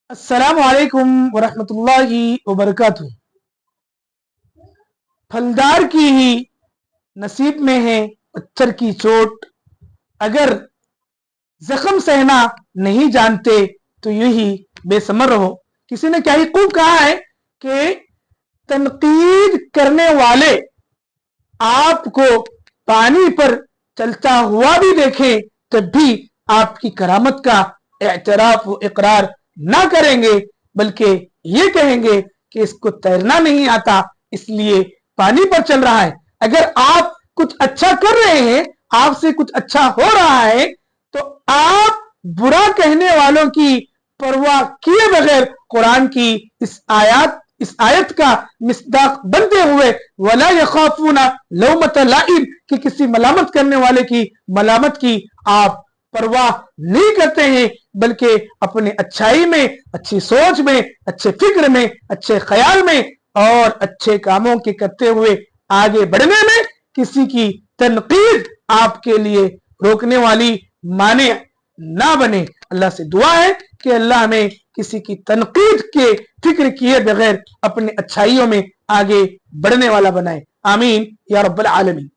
अस्सलाम वालेकुम वरहमतुल्लाहि वबरकातुह। फलदार की ही नसीब में है पत्थर की चोट, अगर जख्म सहना नहीं जानते तो यूं ही बेसमर रहो। किसी ने क्या ही खूब कहा है कि तनकीद करने वाले आपको पानी पर चलता हुआ भी देखें तब भी आपकी करामत का एतराफ व इकरार ना करेंगे, बल्कि ये कहेंगे कि इसको तैरना नहीं आता इसलिए पानी पर चल रहा है। अगर आप कुछ अच्छा कर रहे हैं, आपसे कुछ अच्छा हो रहा है, तो आप बुरा कहने वालों की परवाह किए बगैर कुरान की इस आयत का मिस्दाक बनते हुए वला यखाफूना लौमत लाइम कि किसी मलामत करने वाले की मलामत की आप परवाह नहीं करते हैं, बल्कि अपने अच्छाई में, अच्छी सोच में, अच्छे फिक्र में, अच्छे ख्याल में और अच्छे कामों के करते हुए आगे बढ़ने में किसी की तनकीद आपके लिए रोकने वाली माने ना बने। अल्लाह से दुआ है कि अल्लाह हमें किसी की तनकीद के फिक्र किए बगैर अपने अच्छाइयों में आगे बढ़ने वाला बनाए। आमीन या रब्बल आलमीन।